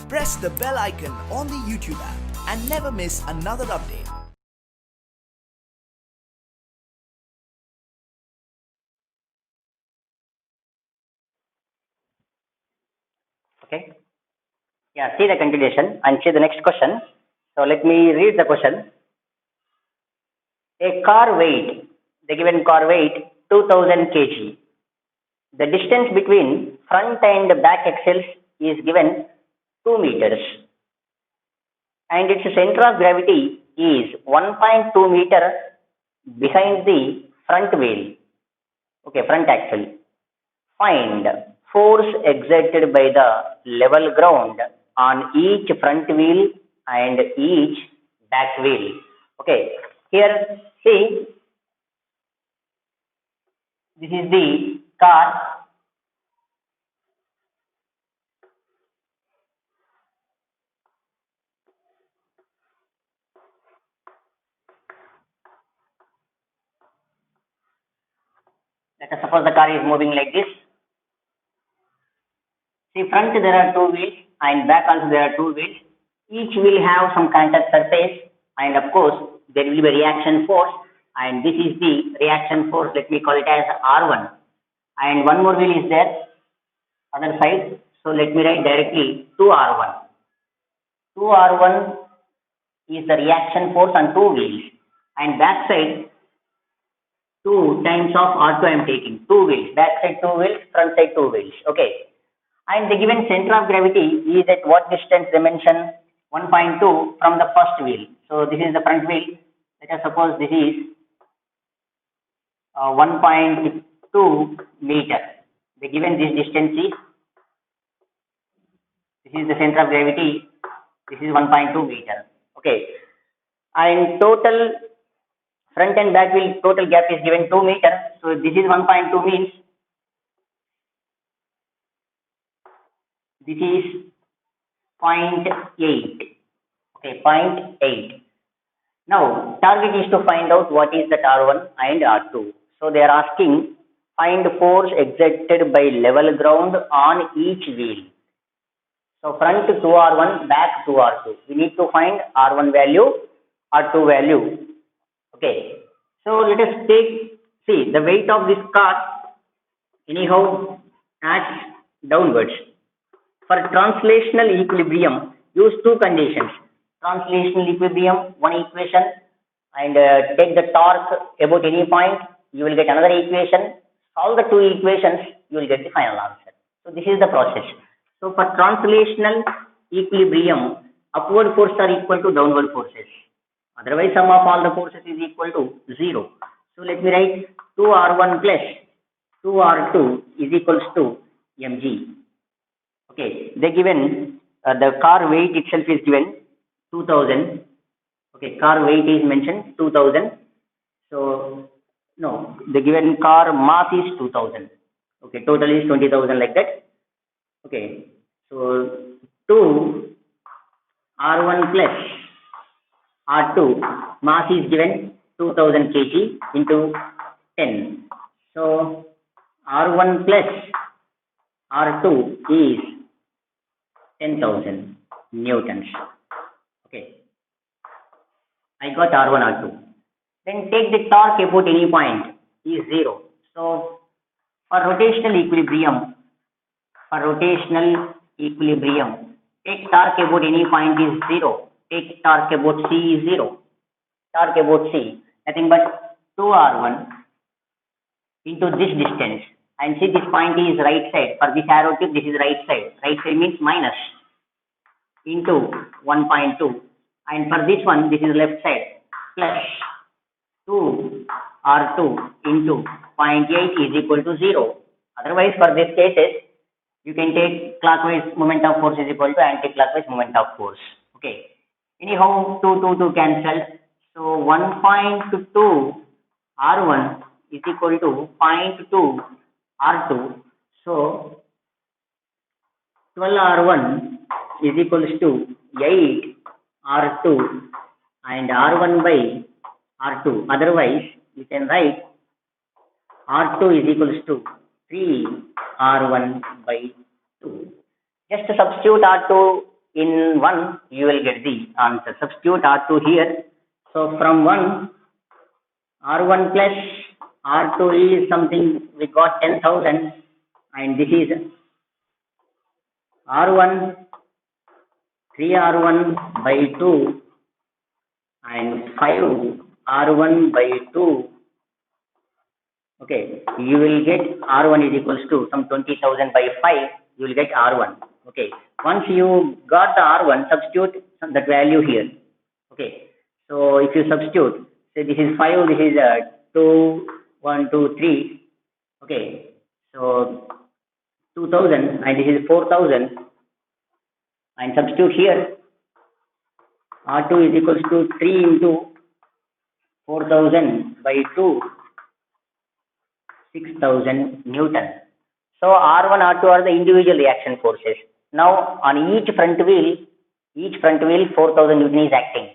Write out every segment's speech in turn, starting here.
Press the bell icon on the YouTube app and never miss another update. Okay. Yeah, see the continuation and see the next question. So let me read the question. A car weight, the given car weight 2000 kg. The distance between front and back axles is given 2 meters and its center of gravity is 1.2 meter behind the front wheel. Okay, front axle. Find force exerted by the level ground on each front wheel and each back wheel. Okay, here see, this is the car. Let us suppose the car is moving like this. See, front there are two wheels and back also there are two wheels. Each will have some contact surface and of course there will be a reaction force, and this is the reaction force. Let me call it as R1. And one more wheel is there other side. So let me write directly 2R1. 2R1 is the reaction force on two wheels, and back side 2 times of R2 I am taking. Two wheels, back side two wheels, front side two wheels. Okay. And the given center of gravity is at what distance dimension? 1.2 from the first wheel. So this is the front wheel. Let us suppose this is 1.2 meter. The given this distance is, this is the center of gravity. This is 1.2 meter. Okay. And total front and back wheel total gap is given 2 meter. So this is 1.2 means this is 0.8. Okay, 0.8. Now, target is to find out what is that R1 and R2. So they are asking find force exerted by level ground on each wheel. So front to R1, back to R2. We need to find R1 value, R2 value. Okay. So let us take, see the weight of this car anyhow acts downwards. For translational equilibrium, use two conditions. Translational equilibrium, one equation, and take the torque about any point, you will get another equation. Solve the two equations, you will get the final answer. So this is the process. So for translational equilibrium, upward forces are equal to downward forces. Otherwise, sum of all the forces is equal to 0. So let me write 2R1 plus 2R2 is equals to mg. Okay, they given the car weight itself is given 2000. Okay, car weight is mentioned 2000. So no, the given car mass is 2000. Okay, total is 20,000 like that. Okay, so 2 R1 plus R2 mass is given 2000 kg into 10. So R1 plus R2 is 10,000 newtons. Okay, I got R1, R2. Then take the torque about any point is 0. So for rotational equilibrium, take torque about any point is 0. Take torque about C is 0. Torque about C, nothing but 2R1 into this distance. And see this point is right side. For this arrow tip, this is right side. Right side means minus into 1.2. And for this one, this is left side plus 2R2 into 0.8 is equal to 0. Otherwise, for these cases, you can take clockwise moment of force is equal to anti-clockwise moment of force. Okay. Anyhow, 2 cancel. So 1.2 R1 is equal to 0.2 R2. So 12 R1 is equals to 8 R2 and R1 by R2. Otherwise, you can write R2 is equals to 3 R1 by 2. Just to substitute R2 in 1, you will get the answer. Substitute R2 here. So from 1, R1 plus R2 is something we got 10,000, and this is R1, 3R1 by 2 and 5R1 by 2. Okay, you will get R1 is equals to some 20,000 by 5, you will get R1. Okay, once you got the R1, substitute that value here. Okay, so if you substitute, say this is 5, this is 2, 1, 2, 3. Okay, so 2000 and this is 4000, and substitute here. R2 is equals to 3 into 4000 by 2, 6000 Newton. So R1, R2 are the individual reaction forces. Now on each front wheel 4000 Newton is acting.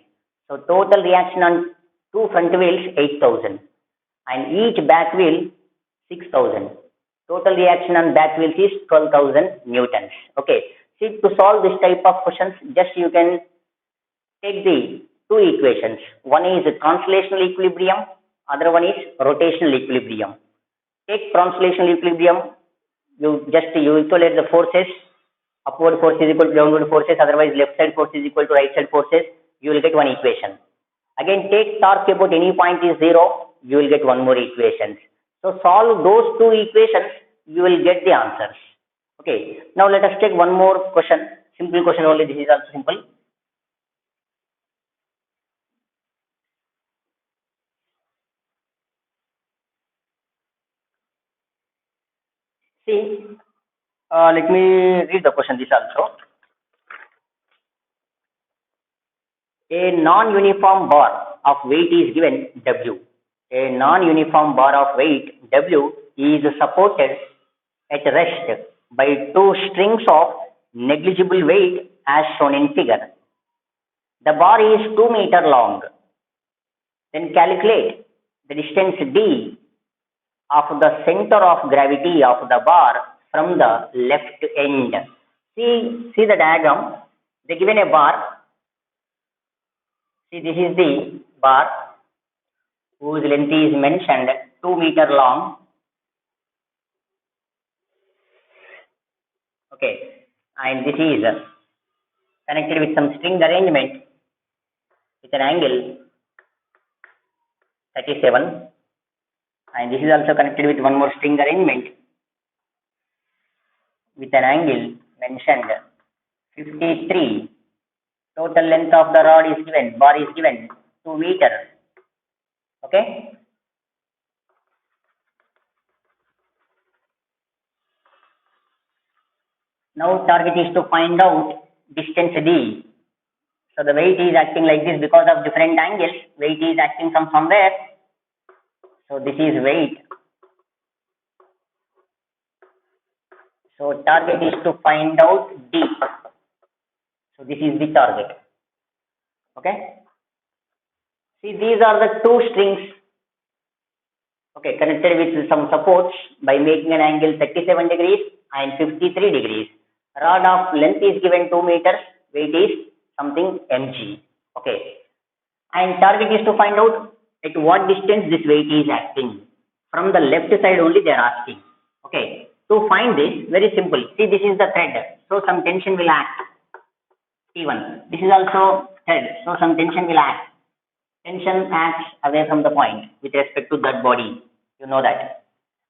So total reaction on two front wheels 8000, and each back wheel 6000. Total reaction on back wheels is 12,000 Newtons. Okay. See, to solve this type of questions, just you can take the two equations. One is translational equilibrium, other one is rotational equilibrium. Take translational equilibrium, you equate the forces. Upward force is equal to downward forces, otherwise left side force is equal to right side forces. You will get one equation. Again, take torque about any point is 0, you will get one more equation. So solve those two equations, you will get the answers. Okay. Now let us take one more question. Simple question only. This is also simple. See, let me read the question. This also. A non-uniform bar of weight is given W. A non-uniform bar of weight W is supported at rest by two strings of negligible weight as shown in figure. The bar is 2 meter long. Then calculate the distance D of the center of gravity of the bar from the left end. See the diagram. They given a bar. See, this is the bar whose length is mentioned 2 meter long. Okay, and this is connected with some string arrangement with an angle 37, and this is also connected with one more string arrangement with an angle mentioned 53. Total length of the rod is given, bar is given 2 meter. Okay. Now target is to find out distance D. So the weight is acting like this because of different angles. Weight is acting from somewhere. So this is weight. So target is to find out D. So this is the target. Okay. See, these are the two strings. Okay, connected with some supports by making an angle 37 degrees and 53 degrees. Rod of length is given 2 meters. Weight is something mg. Okay. And target is to find out at what distance this weight is acting. From the left side only they are asking. Okay. To find this, very simple. See, this is the thread. So some tension will act. T1. This is also thread. So some tension will act. Tension acts away from the point with respect to that body. You know that.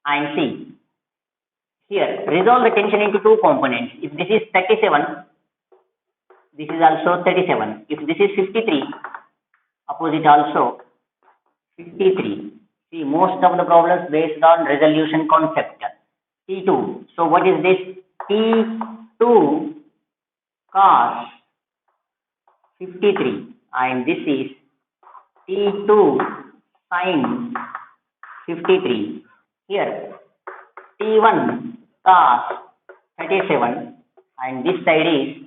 And see, here, resolve the tension into two components. If this is 37, this is also 37. If this is 53, opposite also 53. See, most of the problems based on resolution concept. T2. So what is this? T2 cos 53. And this is T2 sin 53. Here, T1 cos 37, and this side is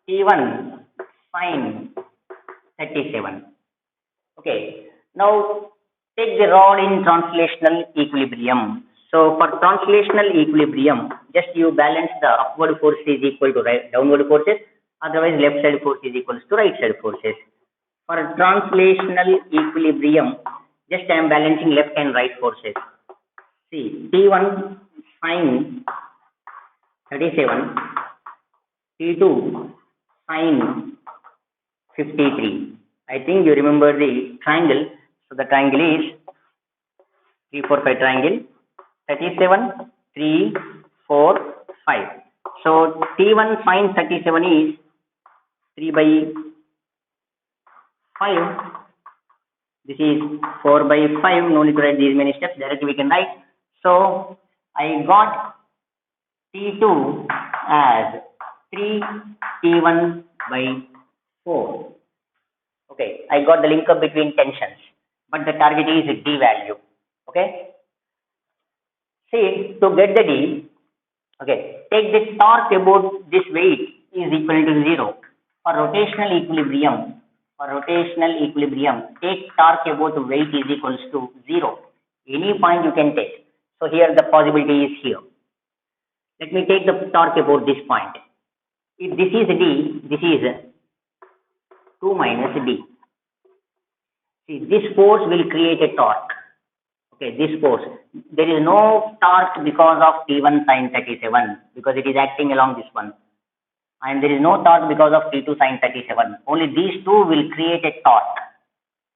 T1 sin 37. Okay. Now take the rod in translational equilibrium. So for translational equilibrium, just you balance the upward force is equal to downward forces, otherwise left side force is equals to right side forces. For translational equilibrium, just I am balancing left and right forces. See, T1 sine 37, T2 sine 53. I think you remember the triangle. So the triangle is 3, 4, 5 triangle. 37, 3, 4, 5. So T1 sine 37 is 3 by 5. This is 4 by 5. No need to write these many steps. Directly we can write. So I got T2 as 3 T1 by 4. Okay, I got the link up between tensions, but the target is D value. Okay. See, to get the D, okay, take the torque about this weight is equal to 0. For rotational equilibrium, take torque about the weight is equals to 0. Any point you can take. So here the possibility is here. Let me take the torque about this point. If this is D, this is 2 minus D. See, this force will create a torque. Okay, this force. There is no torque because of T1 sine 37 because it is acting along this one. And there is no torque because of T2 sine 37. Only these two will create a torque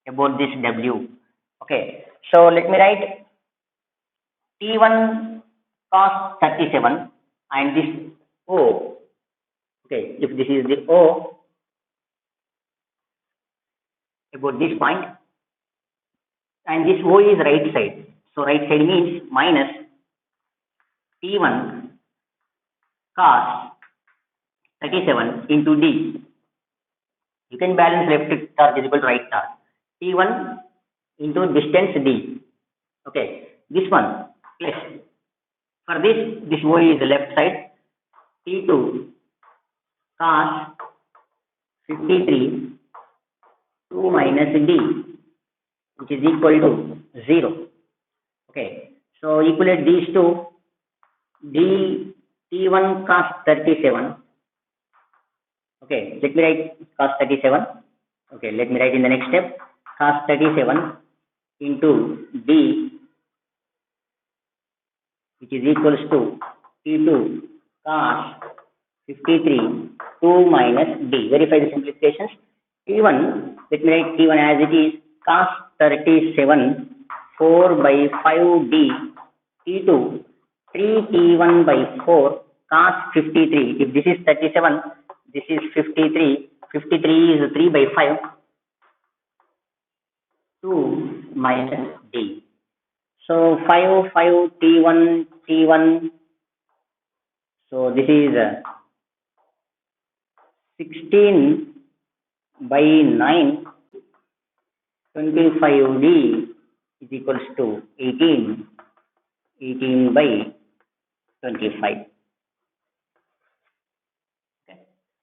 about this W. Okay, so let me write T1 cos 37 and this O. Okay, if this is the O about this point, and this O is right side. So right side means minus T1 cos 37 into D. You can balance left torque is equal to right torque. T1 into distance D. Okay, this one plus. For this O is the left side. T2 cos 53 2 minus D, which is equal to 0. Okay, so equate these two. D T1 cos 37. Okay, let me write cos 37. Okay, let me write in the next step cos 37 into D, which is equals to T2 cos 53 2 minus D. Verify the simplifications. T1, let me write T1 as it is cos 37 4 by 5 D. T2 3 T1 by 4 cos 53. If this is 37, this is 53. 53 is 3 by 5. 2 minus D. So 5 T1 T1. So this is 16 by 9. 25D is equals to 18 by 25. Okay.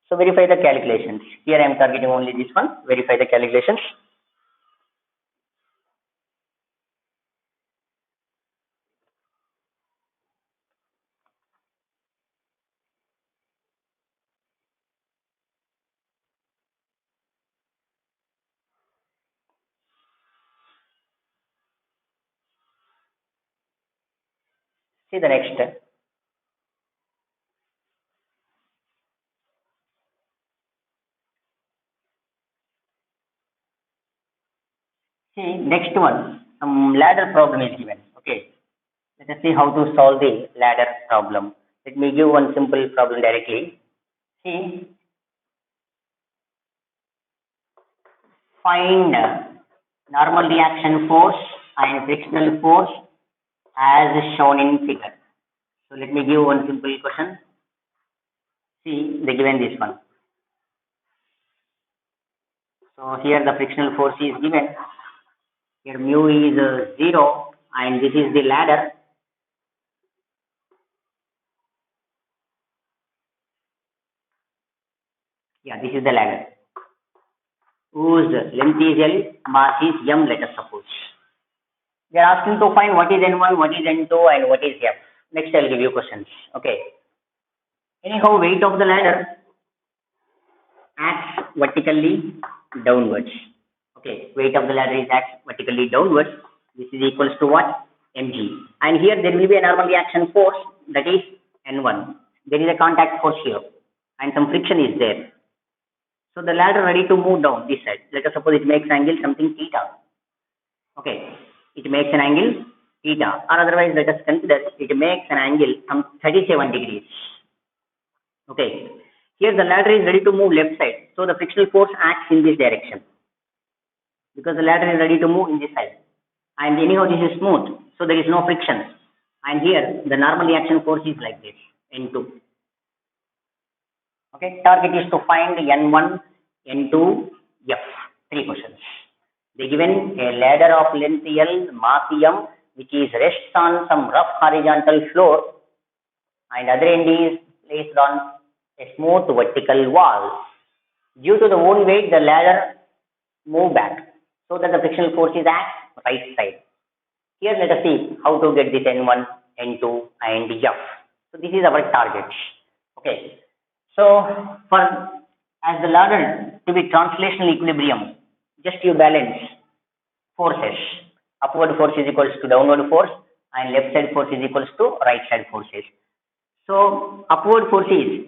So verify the calculations. Here I am targeting only this one. Verify the calculations. See the next step. See, next one, some ladder problem is given. Okay, let us see how to solve the ladder problem. Let me give one simple problem directly. See, find normal reaction force and frictional force as shown in figure. So let me give one simple question. See, they given this one. So here the frictional force is given. Here mu is 0 and this is the ladder. Yeah, this is the ladder. Whose length is L, mass is M, let us suppose. They are asking to find what is N1, what is N2 and what is F. Next I will give you questions. Okay. Anyhow, weight of the ladder acts vertically downwards. Okay, weight of the ladder is acts vertically downwards. This is equals to what? Mg. And here there will be a normal reaction force, that is N1. There is a contact force here and some friction is there. So the ladder ready to move down this side. Let us suppose it makes angle something theta. Okay, it makes an angle theta, or otherwise let us consider it makes an angle some 37 degrees. Okay, here the ladder is ready to move left side, so the frictional force acts in this direction because the ladder is ready to move in this side. And anyhow this is smooth, so there is no friction. And here the normal reaction force is like this, N2. Okay, target is to find N1, N2, F. 3 questions. They given a ladder of length L, mass M, which is rests on some rough horizontal floor, and other end is placed on a smooth vertical wall. Due to the own weight, the ladder move back, so that the frictional force is at right side. Here let us see how to get this N1, N2 and F. So this is our target. Okay. So for as the ladder to be translational equilibrium, just you balance forces. Upward force is equals to downward force and left side force is equals to right side forces. So upward force is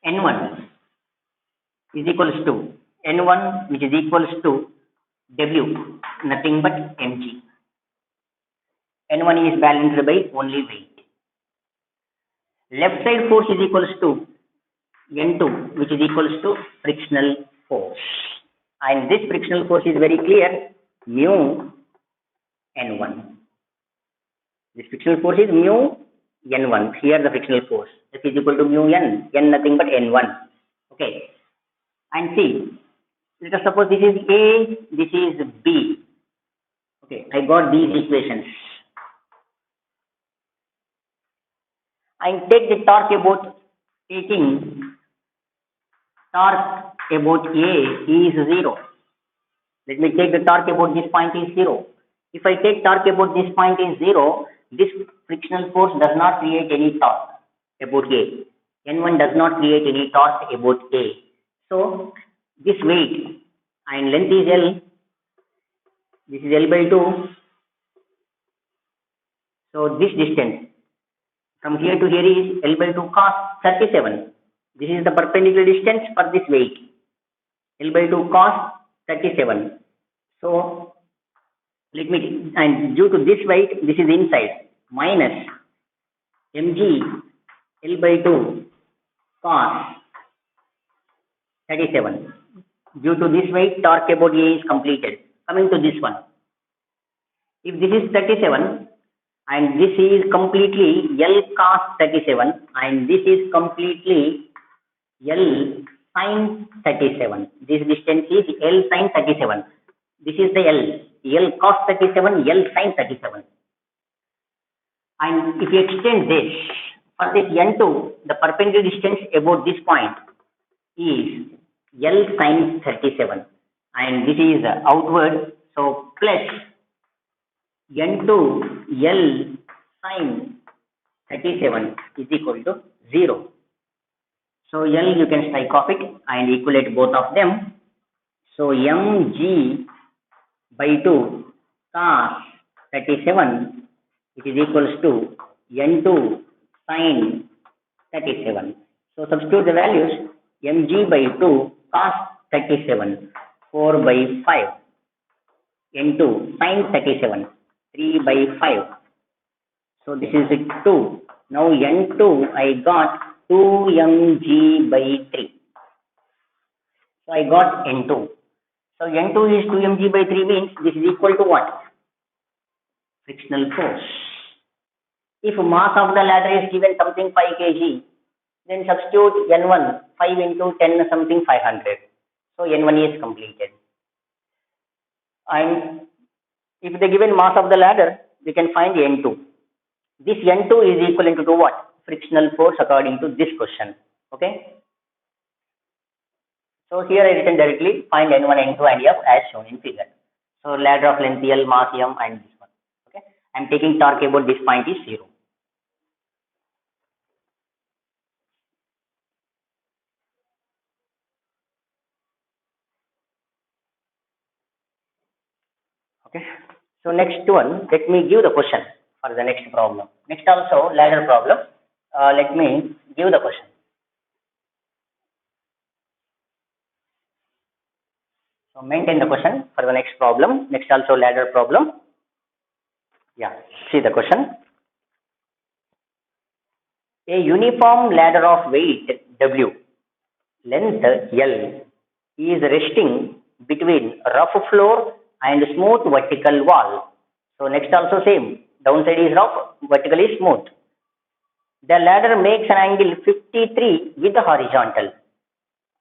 N1 is equals to N1, which is equals to W, nothing but mg. N1 is balanced by only weight. Left side force is equals to N2, which is equals to frictional force. And this frictional force is very clear, mu N1. This frictional force is mu N1. Here the frictional force. F is equal to mu N. N nothing but N1. Okay. And see, let us suppose this is A, this is B. Okay, I got these equations. And take the torque about taking torque about A is 0. Let me take the torque about this point is 0. If I take torque about this point is 0, this frictional force does not create any torque about A. N1 does not create any torque about A. So this weight and length is L. This is L by 2. So this distance from here to here is L by 2 cos 37. This is the perpendicular distance for this weight. L by 2 cos 37. So let me, and due to this weight, this is inside, minus mg L by 2 cos 37. Due to this weight, torque about A is completed. Coming to this one. If this is 37 and this is completely L cos 37 and this is completely L sin 37. This distance is L sin 37. This is the L cos 37, L sin 37. And if you extend this, for this N2, the perpendicular distance about this point is L sin 37. And this is outward, so plus N2 L sin 37 is equal to 0. So L you can strike off it and equate both of them. So mg by 2 cos 37, it is equals to N2 sin 37. So substitute the values, mg by 2 cos 37, 4 by 5, N2 sin 37, 3 by 5. So this is 2. Now N2 I got 2 mg by 3. So I got N2. So N2 is 2 mg by 3 means this is equal to what? Frictional force. If mass of the ladder is given something 5 kg, then substitute N1 5 into 10 something 500. So N1 is completed. And if the given mass of the ladder, we can find N2. This N2 is equivalent to what? Frictional force according to this question. Okay. So here I written directly find N1, N2 and F as shown in figure. So ladder of length L, mass M and this one. Okay. I am taking torque about this point is 0. Okay. So next one, let me give the question for the next problem. Next also ladder problem. Let me give the question. So maintain the question for the next problem. Next also ladder problem. Yeah. See the question. A uniform ladder of weight W, length L, is resting between rough floor and smooth vertical wall. So next also same. Downside is rough, vertical is smooth. The ladder makes an angle 53 with the horizontal,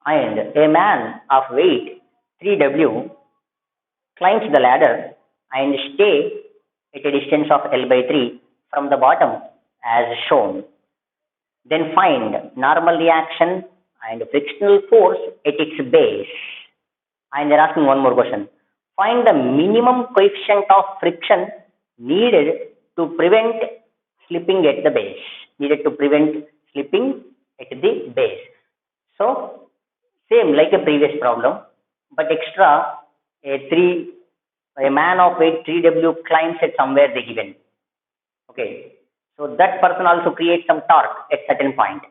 and a man of weight 3W climbs the ladder and stay at a distance of L by 3 from the bottom as shown. Then find normal reaction and frictional force at its base. And they're asking one more question. Find the minimum coefficient of friction needed to prevent slipping at the base. Needed to prevent slipping at the base. So, same like a previous problem, but extra a man of weight 3W climbs at somewhere they given. Okay. So that person also creates some torque at certain point.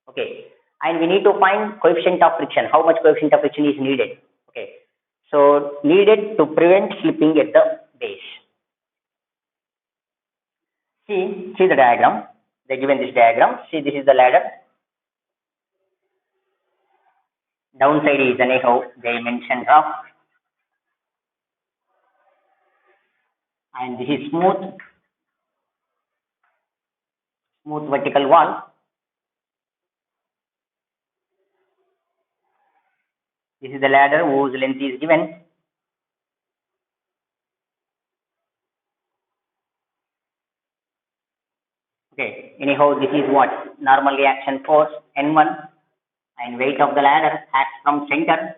Okay. And we need to find coefficient of friction. How much coefficient of friction is needed? Okay. So needed to prevent slipping at the base. See the diagram. They given this diagram. See, this is the ladder. Downside is anyhow they mentioned rough, and this is smooth vertical wall. This is the ladder whose length is given. Okay, anyhow, this is what? Normal reaction force N1, and weight of the ladder acts from center.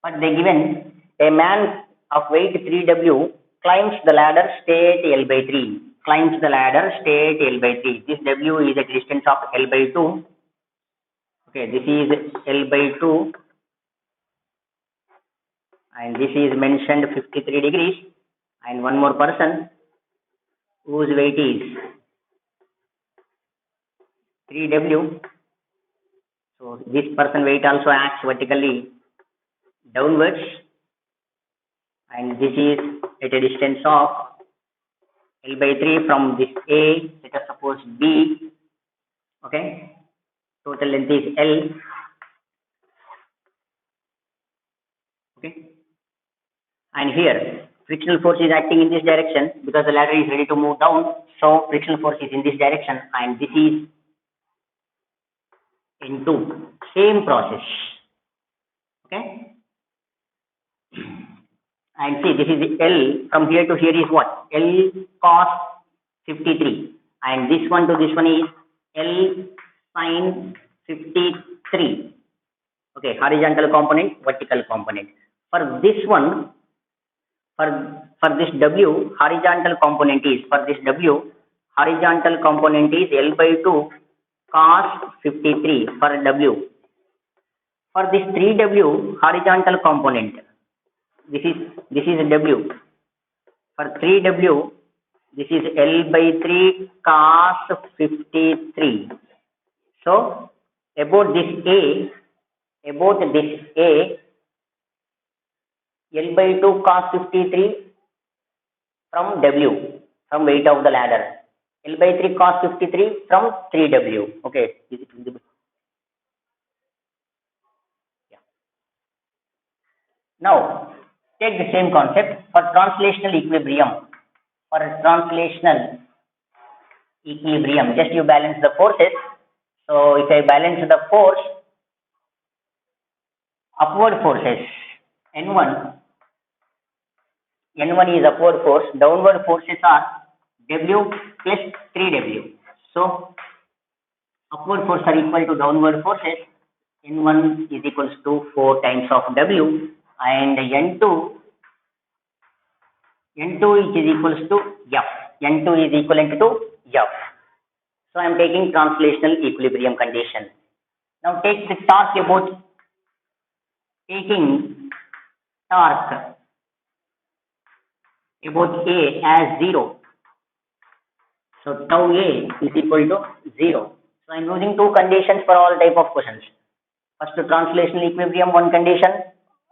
But they given a man of weight 3W climbs the ladder, stay at L by 3. Climbs the ladder, stay at L by 3. This W is at distance of L by 2. Okay, this is L by 2. And this is mentioned 53 degrees. And one more person whose weight is 3W. So this person weight also acts vertically downwards, and this is at a distance of L by 3 from this A, let us suppose B. Okay, total length is L. Okay, and here frictional force is acting in this direction because the ladder is ready to move down, so frictional force is in this direction, and this is into same process. Okay, and see, this is L from here to here is what? L cos 53, and this one to this one is L sin 53. Okay, horizontal component, vertical component. For this one, for this W, horizontal component is L by 2 cos 53 for W. For this 3W horizontal component, this is W. For 3W, this is L by 3 cos 53. So about this A, L by 2 cos 53 from W, from weight of the ladder. L by 3 cos 53 from 3W. Okay. Is it visible? Yeah. Now, take the same concept for translational equilibrium. For translational equilibrium, just you balance the forces. So, if I balance the force, upward forces, N1 is upward force, downward forces are W plus 3W. So, upward forces are equal to downward forces. N1 is equals to 4 times of W, and N2 is equals to F. N2 is equivalent to F. So, I am taking translational equilibrium condition. Now, take the talk about taking torque about A as 0. So tau A is equal to 0. So I am using two conditions for all type of questions. First, translational equilibrium one condition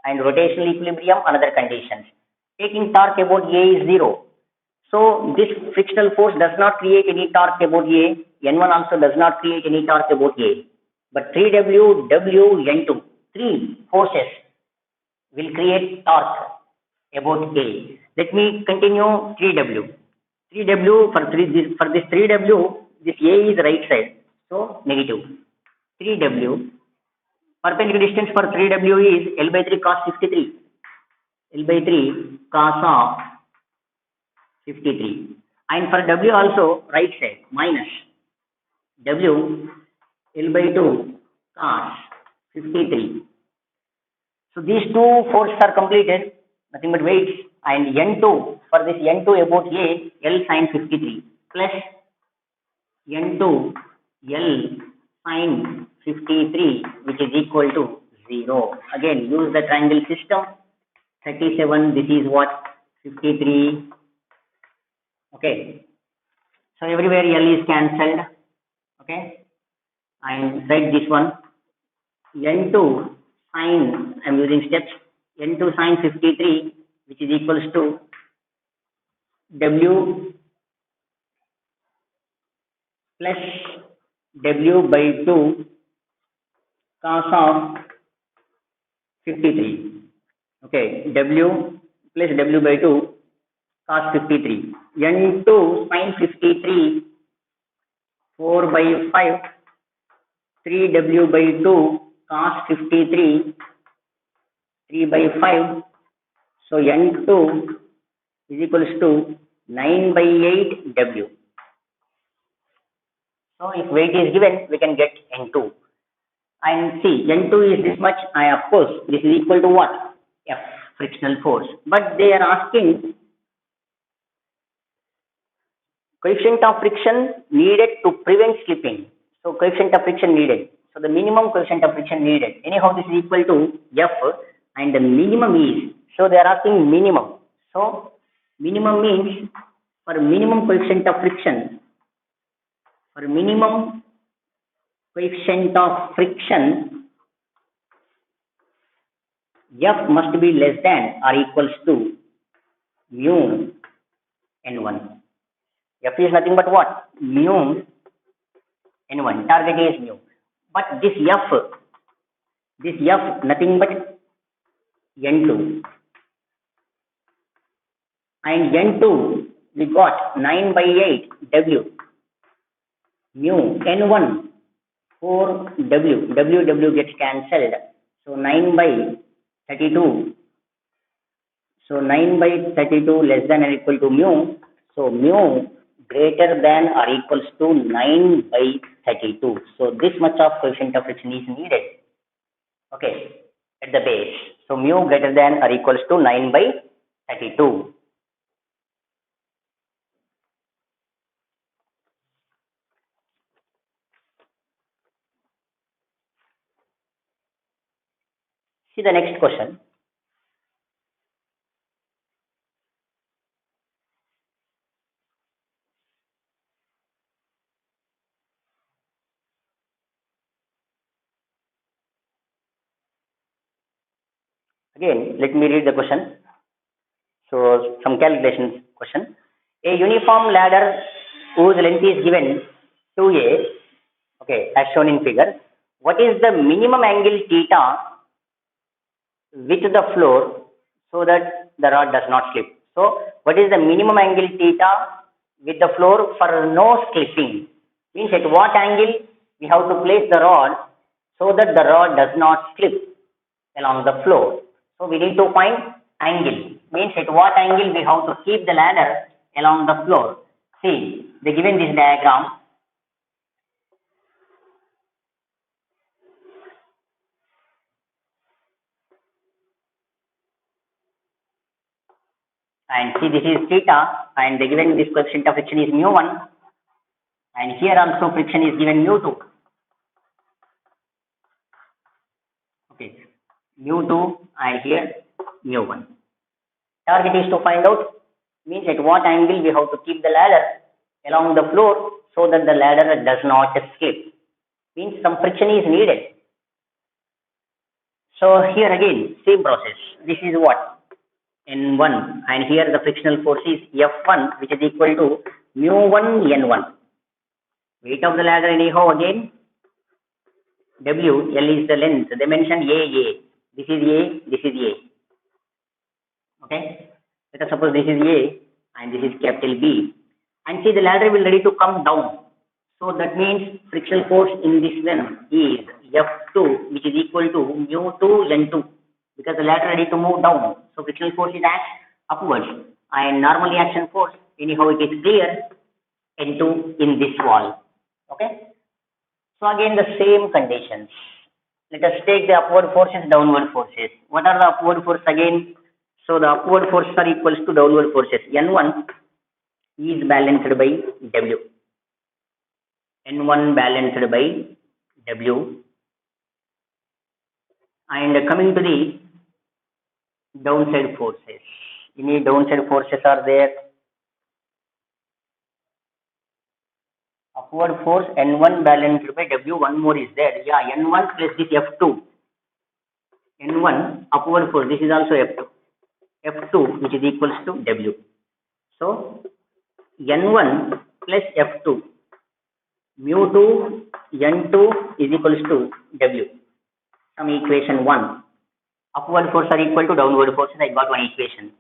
and rotational equilibrium another condition. Taking torque about A is 0. So this frictional force does not create any torque about A. N1 also does not create any torque about A. But 3W, W, N2, three forces will create torque about A. Let me continue 3W. 3W for this 3W, this A is right side, so negative. 3W, perpendicular distance for 3W is L by 3 cos 53. L by 3 cos of 53. And for W also right side, minus W L by 2 cos 53. So these two forces are completed, nothing but weights, and N2, for this N2 about A, L sin 53 plus N2 L sin 53, which is equal to 0. Again, use the triangle system. 37, this is what? 53. Okay. So everywhere L is cancelled. Okay. And write this one. N2 sin, I am using steps. N2 sin 53, which is equals to W plus W by 2 cos of 53. Okay, W plus W by 2 cos 53. N2 sin 53, 4 by 5, 3W by 2 cos 53, 3 by 5. So N2 is equals to 9 by 8 W. So if weight is given, we can get N2. And see, N2 is this much, and of course, this is equal to what? F, frictional force. But they are asking coefficient of friction needed to prevent slipping. So coefficient of friction needed. So the minimum coefficient of friction needed. Anyhow, this is equal to F, and the minimum is, so they are asking minimum. So minimum means for minimum coefficient of friction, for minimum coefficient of friction, F must be less than or equals to mu N1. F is nothing but what? Mu N1. Target is mu. But this F nothing but N2. And N2 we got 9 by 8 W. Mu N1 4 W. W gets cancelled. So 9 by 32. So 9 by 32 less than or equal to mu. So mu greater than or equals to 9 by 32. So this much of coefficient of friction is needed. Okay, at the base. So mu greater than or equals to 9 by 32. See the next question. Again, let me read the question. So some calculation question. A uniform ladder whose length is given 2a, okay, as shown in figure. What is the minimum angle theta with the floor so that the rod does not slip? So what is the minimum angle theta with the floor for no slipping? Means at what angle we have to place the rod so that the rod does not slip along the floor. So we need to find angle. Means at what angle we have to keep the ladder along the floor. See, they given this diagram. And see, this is theta, and they given this coefficient of friction is mu1, and here also friction is given mu2. Okay, mu2, and here mu1. Target is to find out means at what angle we have to keep the ladder along the floor so that the ladder does not slip. Means some friction is needed. So here again same process. This is what? N1, and here the frictional force is F1, which is equal to mu1 N1. Weight of the ladder anyhow again W, L is the length. They mentioned A. This is A, this is A. Okay. Let us suppose this is A and this is capital B. And see the ladder will ready to come down. So that means frictional force in this one is F2, which is equal to mu2 N2, because the ladder ready to move down. So frictional force is acts upwards, and normal reaction force anyhow it is clear N2 in this wall. Okay. So again the same conditions. Let us take the upward forces, downward forces. What are the upward forces again? So the upward forces are equals to downward forces. N1 is balanced by W. N1 balanced by W. And coming to the downside forces. Any downside forces are there? Upward force N1 balanced by W. One more is there. Yeah, N1 plus this F2. N1 upward force. This is also F2. F2 which is equals to W. So N1 plus F2. Mu2 N2 is equals to W. From equation 1. Upward force are equal to downward forces. I got one equation.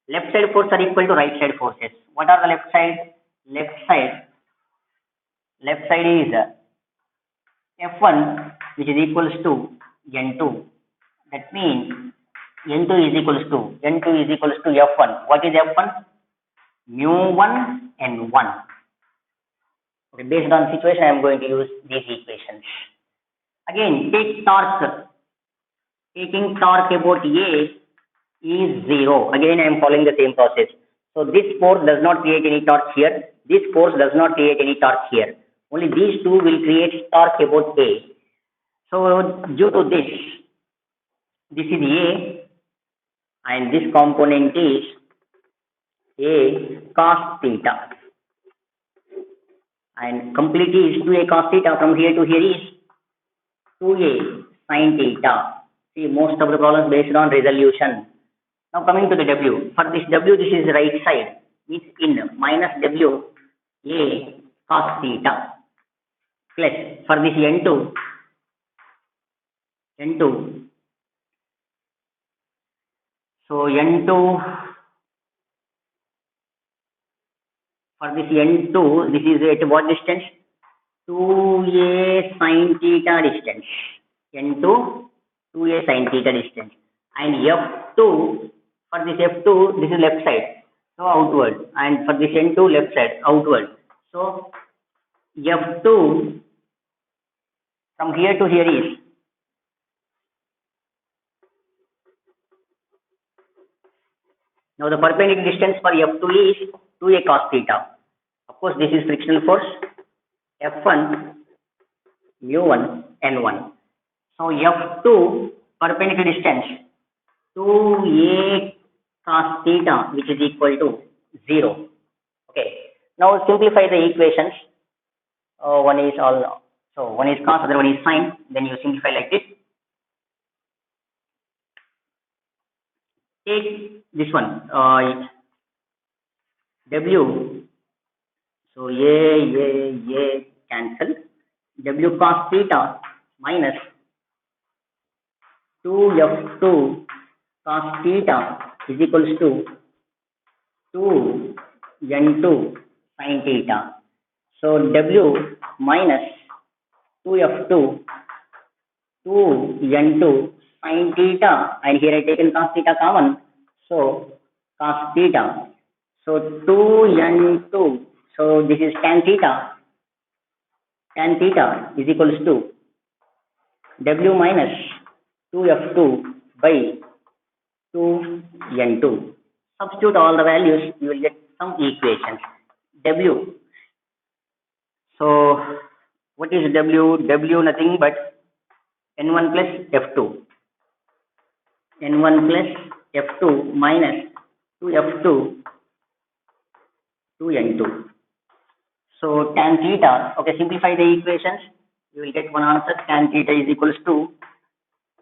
Left side force are equal to right side forces. What are the left side? Left side is F1 which is equals to N2. That means N2 is equals to F1. What is F1? Mu1 N1. Okay, based on situation, I am going to use these equations. Again, take torque. Taking torque about A is 0. Again, I am following the same process. So this force does not create any torque here. This force does not create any torque here. Only these two will create torque about A. So due to this is A, and this component is A cos theta. And complete is 2A cos theta. From here to here is 2A sin theta. See, most of the problems based on resolution. Now coming to the W. For this W, this is right side. Means in minus W A cos theta. Plus for this N2. So N2. For this N2, this is at what distance? 2A sin theta distance. N2, 2A sin theta distance. And F2, for this F2, this is left side. So outward. And for this N2, left side, outward. So F2 from here to here is now the perpendicular distance for F2 is 2A cos theta. Of course, this is frictional force F1 mu1 N1. So F2 perpendicular distance 2A cos theta, which is equal to 0. Okay. Now simplify the equations. One is cos, other one is sin. Then you simplify like this. Take this one. W. So A cancel. W cos theta minus 2F2 cos theta is equals to 2N2 sin theta. So W minus 2F2 2N2 sin theta, and here I taken cos theta common. So cos theta. So 2N2. So this is tan theta. Tan theta is equals to W minus 2F2 by 2N2. Substitute all the values, you will get some equations. W. So what is W? W nothing but N1 plus F2. N1 plus F2 minus 2F2 2N2. So tan theta, okay, simplify the equations, you will get one answer. Tan theta is equals to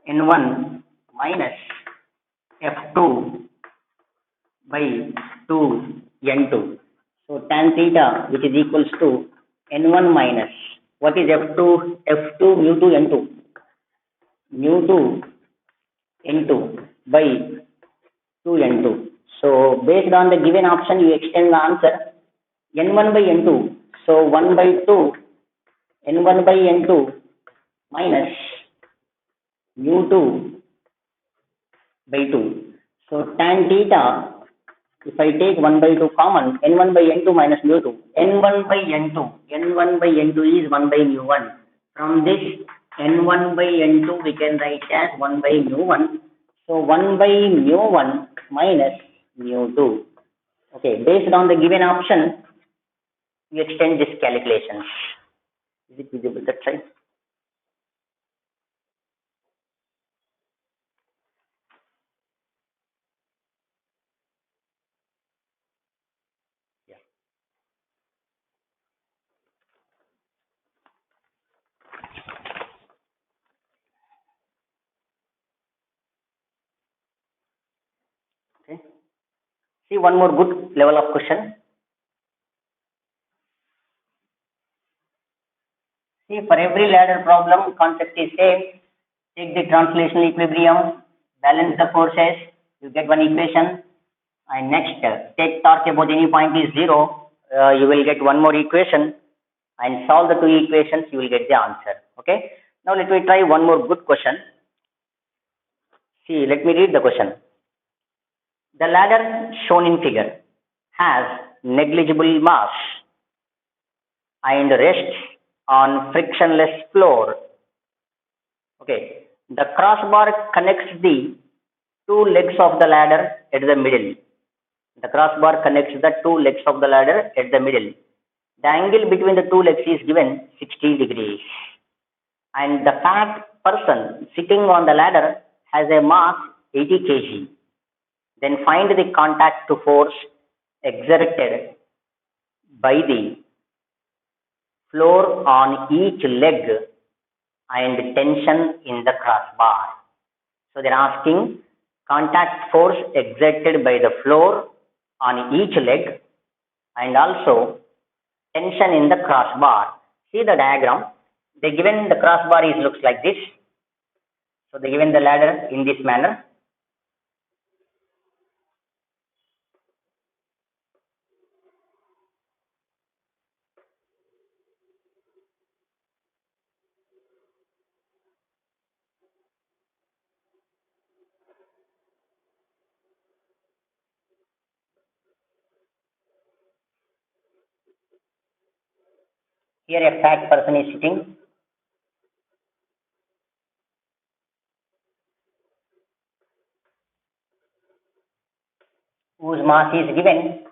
N1 minus F2 by 2N2. So tan theta, which is equals to N1 minus, what is F2? F2 mu 2 N2. Mu 2 N2 by 2N2. So based on the given option, you extend the answer. N1 by N2. So 1 by 2 N1 by N2 minus mu 2 by 2. So tan theta, if I take 1 by 2 common, N1 by N2 minus mu 2. N1 by N2 is 1 by mu 1. From this N1 by N2 we can write as 1 by mu 1. So 1 by mu 1 minus mu 2. Okay, based on the given option, we extend this calculations. Is it visible that side? Yeah. Okay. See one more good level of question. See, for every ladder problem, concept is same. Take the translational equilibrium, balance the forces, you get one equation. And next, take torque about any point is 0, you will get one more equation. And solve the two equations, you will get the answer. Okay. Now let me try one more good question. See, let me read the question. The ladder shown in figure has negligible mass and rests on frictionless floor. Okay. The crossbar connects the two legs of the ladder at the middle. The crossbar connects the two legs of the ladder at the middle. The angle between the two legs is given 60 degrees. And the fat person sitting on the ladder has a mass 80 kg. Then find the contact force exerted by the floor on each leg and tension in the crossbar. So they're asking contact force exerted by the floor on each leg and also tension in the crossbar. See the diagram. They given the crossbar is looks like this. So they given the ladder in this manner. Here a fat person is sitting. Whose mass is given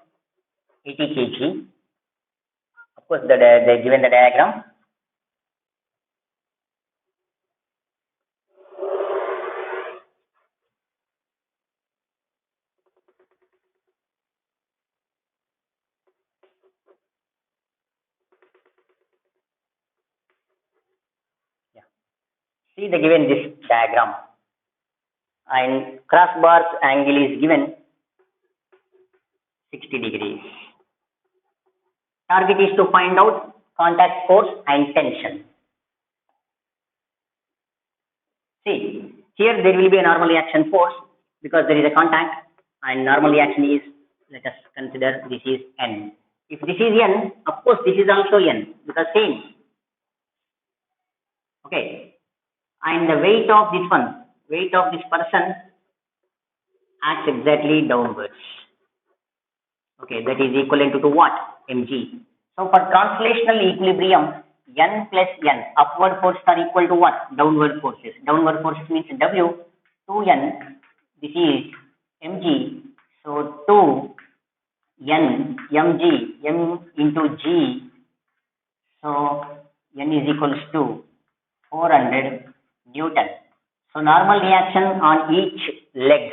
80 kg. Of course, they given the diagram. Yeah. See the given this diagram. And crossbar's angle is given 60 degrees. Target is to find out contact force and tension. See, here there will be a normal reaction force because there is a contact, and normal reaction is, let us consider this is N. If this is N, of course this is also N because same. Okay. And the weight of this person acts exactly downwards. Okay, that is equivalent to what? Mg. So for translational equilibrium, N plus N, upward forces are equal to what? Downward forces. Downward forces means W, 2N, this is Mg. So 2N, Mg, M into G. So N is equals to 400 Newton. So normal reaction on each leg.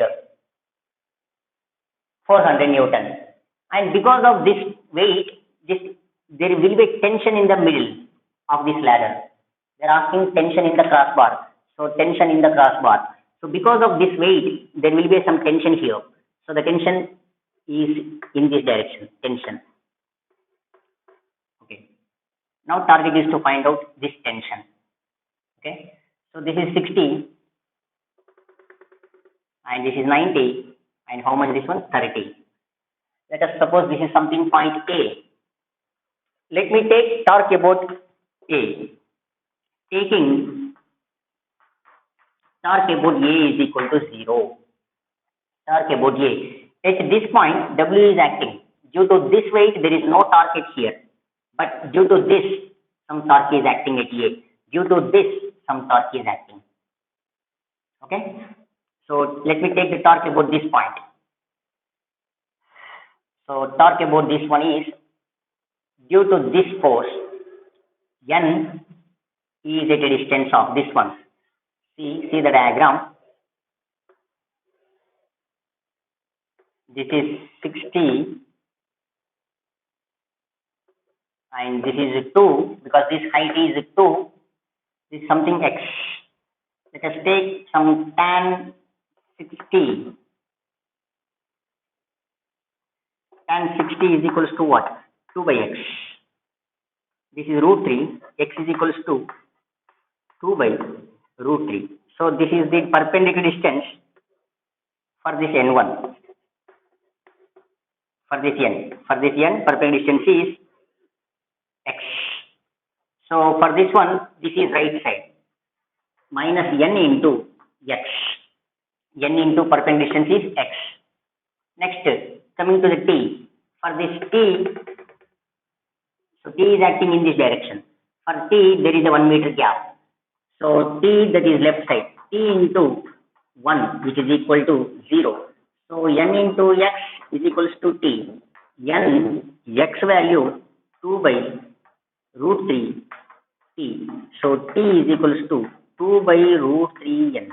400 Newton. And because of this weight, there will be tension in the middle of this ladder. They're asking tension in the crossbar. So tension in the crossbar. So because of this weight, there will be some tension here. So the tension is in this direction, tension. Okay. Now target is to find out this tension. Okay. So this is 60 and this is 90 and how much this one? 30. Let us suppose this is something point A. Let me take torque about A. Taking torque about A is equal to 0. Torque about A. At this point, W is acting. Due to this weight, there is no torque at here. But due to this, some torque is acting at A. Due to this, some torque is acting. Okay? So let me take the torque about this point. So torque about this one is due to this force, N is at a distance of this one. See the diagram. This is 60 and this is 2 because this height is 2. This is something X. Let us take some tan 60. Tan 60 is equals to what? 2 by X. This is root 3. X is equals to 2 by root 3. So this is the perpendicular distance for this N1. For this N. For this N, perpendicular distance is X. So for this one, this is right side. Minus N into X. N into perpendicular distance is X. Next, coming to the T. For this T, so T is acting in this direction. For T, there is a 1 meter gap. So T, that is left side. T into 1, which is equal to 0. So N into X is equals to T. N, X value 2 by root 3 T. So T is equals to 2 by root 3 N.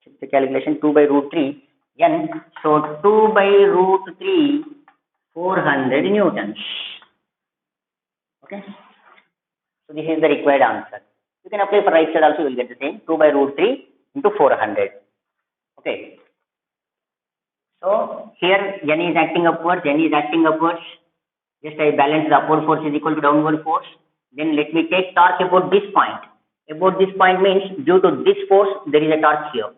Check the calculation, 2 by root 3 N. So 2 by root 3, 400 newtons. Okay. So this is the required answer. You can apply for right side also, you will get the same. 2 by root 3 into 400. Okay. So here N is acting upwards, N is acting upwards. Just I balance the upward force is equal to downward force. Then let me take torque about this point. About this point means due to this force, there is a torque here.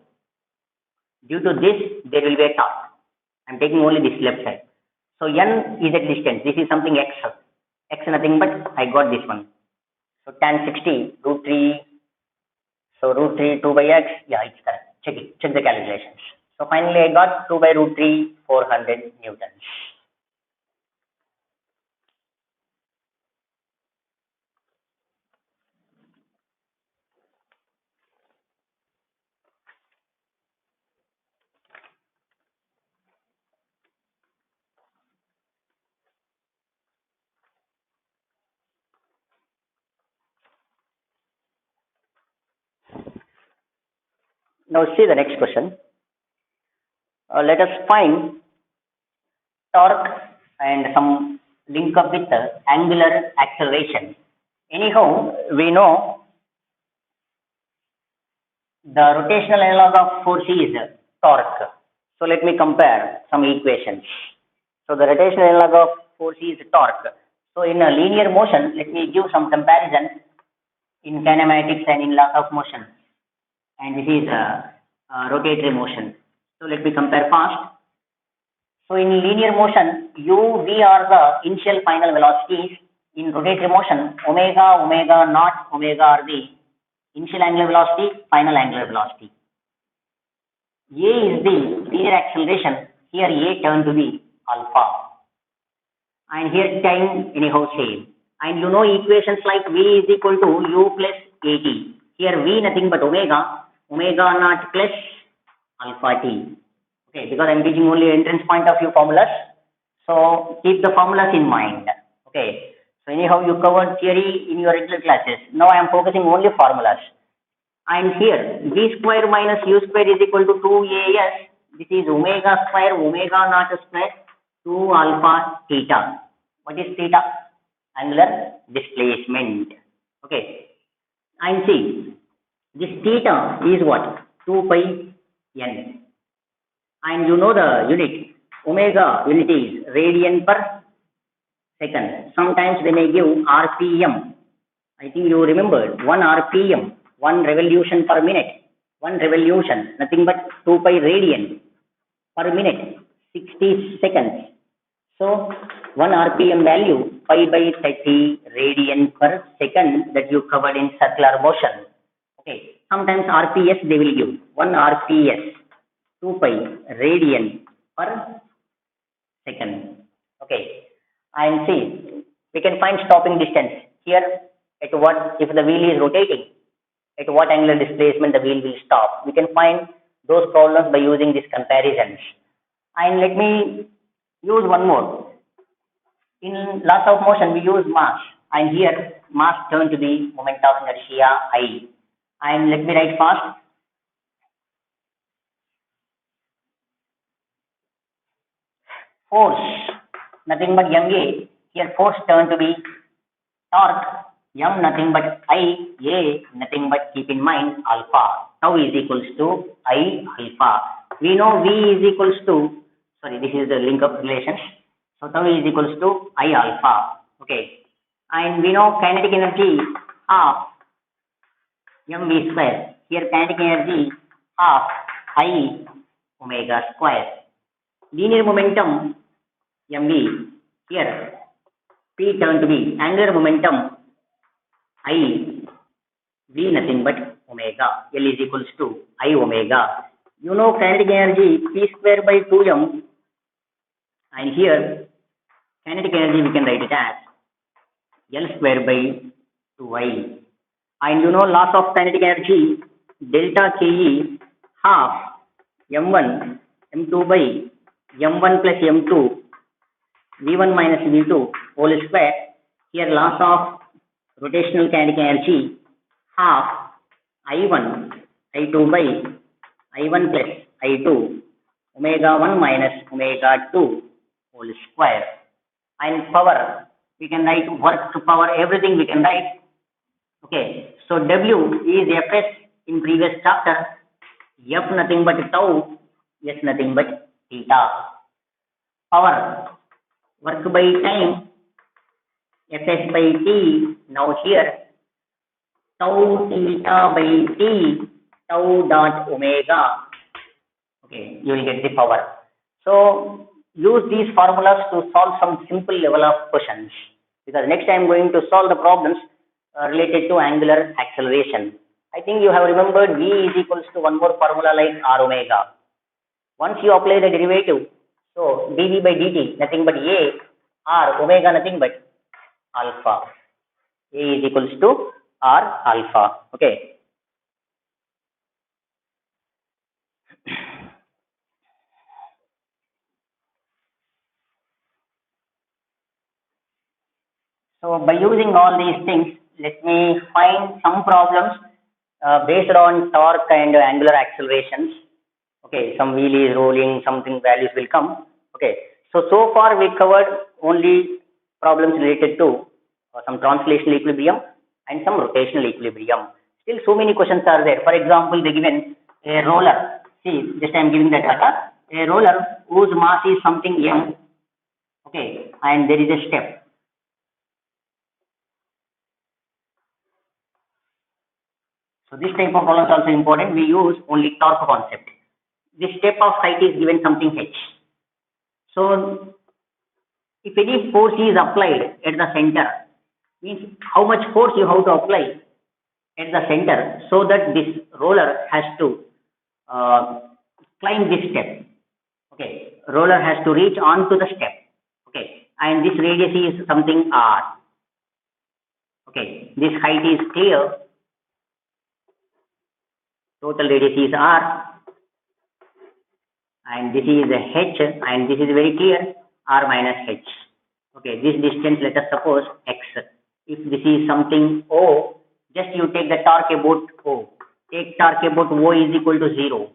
Due to this, there will be a torque. I am taking only this left side. So N is at distance. This is something X. X nothing but I got this one. So tan 60, root 3. So root 3, 2 by X. Yeah, it's correct. Check it. Check the calculations. So finally I got 2 by root 3, 400 newtons. Now see the next question. Let us find torque and some link up with the angular acceleration. Anyhow, we know the rotational analog of force is torque. So let me compare some equations. So the rotational analog of force is torque. So in a linear motion, let me give some comparison in kinematics and in laws of motion. And this is rotatory motion. So let me compare first. So in linear motion, u, v are the initial final velocities. In rotatory motion, omega, omega naught, omega are the initial angular velocity, final angular velocity. A is the linear acceleration. Here A turned to be alpha. And here time anyhow same. And you know equations like v is equal to u plus at. Here v nothing but omega, omega naught plus alpha t. Okay, because I am teaching only entrance point of view formulas. So keep the formulas in mind. Okay. So anyhow you covered theory in your regular classes. Now I am focusing only formulas. And here v square minus u square is equal to 2as This is omega square, omega naught square, 2 alpha theta. What is theta? Angular displacement. Okay. And see, this theta is what? 2 pi n. And you know the unit. Omega unit is radian per second. Sometimes they may give RPM. I think you remembered 1 RPM, 1 revolution per minute. 1 revolution, nothing but 2 pi radian per minute, 60 seconds. So 1 RPM value 5 by 30 radian per second that you covered in circular motion. Okay. Sometimes RPS they will give 1 RPS 2 pi radian per second. Okay. And see, we can find stopping distance here at what if the wheel is rotating. At what angular displacement the wheel will stop. We can find those problems by using these comparisons. And let me use one more. In laws of motion, we use mass. And here, mass turned to be moment of inertia I. And let me write fast. Force, nothing but ma. Here, force turned to be torque. M nothing but I, A nothing but keep in mind alpha. Tau is equals to I alpha. We know V is equals to, sorry, this is the link up relations. So tau is equals to I alpha. Okay. And we know kinetic energy half mv square. Here kinetic energy half I omega square. Linear momentum mv. Here P turned to be angular momentum I, V nothing but omega, L is equals to I omega. You know kinetic energy P square by 2m, and here kinetic energy we can write it as L square by 2I. And you know loss of kinetic energy delta Ke half m1 m2 by m1 plus m2 v1 minus v2 whole square. Here loss of rotational kinetic energy half I1 I2 by I1 plus I2 omega 1 minus omega 2 whole square. And power, we can write work to power, everything we can write. Okay, so W is Fs in previous chapter, F nothing but tau, S nothing but theta. Power, work by time, Fs by T. Now here, tau theta by T, tau dot omega. Okay, you will get the power. So use these formulas to solve some simple level of questions, because next time I'm going to solve the problems related to angular acceleration. I think you have remembered V is equals to one more formula like R omega. Once you apply the derivative, so dV by dt nothing but A, R omega nothing but alpha. A is equals to R alpha. Okay. So by using all these things, let me find some problems based on torque and angular accelerations. Okay, some wheel is rolling, something values will come. Okay, so far we covered only problems related to some translational equilibrium and some rotational equilibrium. Still so many questions are there. For example, they given a roller. See, just I am giving the data. A roller whose mass is something m. Okay, and there is a step. So this type of problem is also important. We use only torque concept. This step of height is given something h. So if any force is applied at the center, means how much force you have to apply at the center so that this roller has to climb this step. Okay, roller has to reach onto the step. Okay, and this radius is something r. Okay, this height is clear. Total radius is r, and this is h, and this is very clear, r minus h. Okay, this distance, let us suppose x. If this is something O, just you take the torque about O. Take torque about O is equal to 0.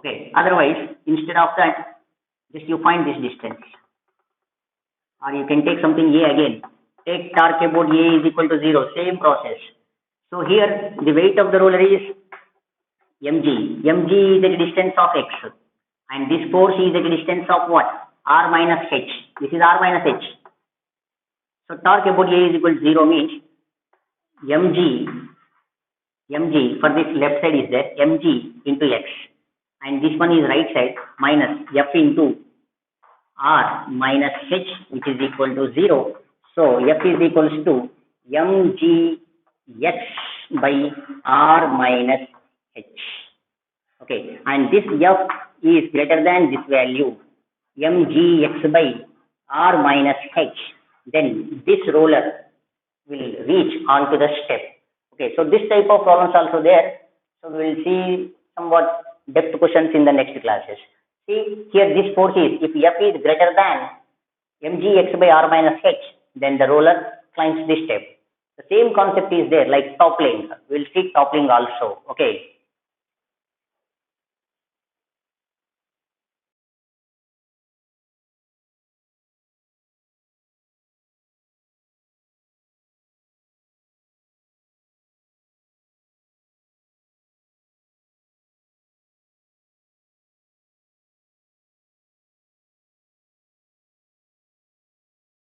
Okay, otherwise, instead of that, just you find this distance. Or you can take something A again. Take torque about A is equal to 0, same process. So here, the weight of the roller is mg. Mg is the distance of x. And this force is the distance of what? R minus h. This is R minus h. So torque about A is equal to 0 means mg for this left side is there, mg into x. And this one is right side minus f into R minus h, which is equal to 0. So f is equals to mg x by R minus h. Okay, and this f is greater than this value, mg x by R minus h. Then this roller will reach onto the step. Okay, so this type of problems also there. So we will see somewhat depth questions in the next classes. See here, this force is, if f is greater than mg x by R minus h, then the roller climbs this step. The same concept is there like toppling. We will see toppling also. Okay.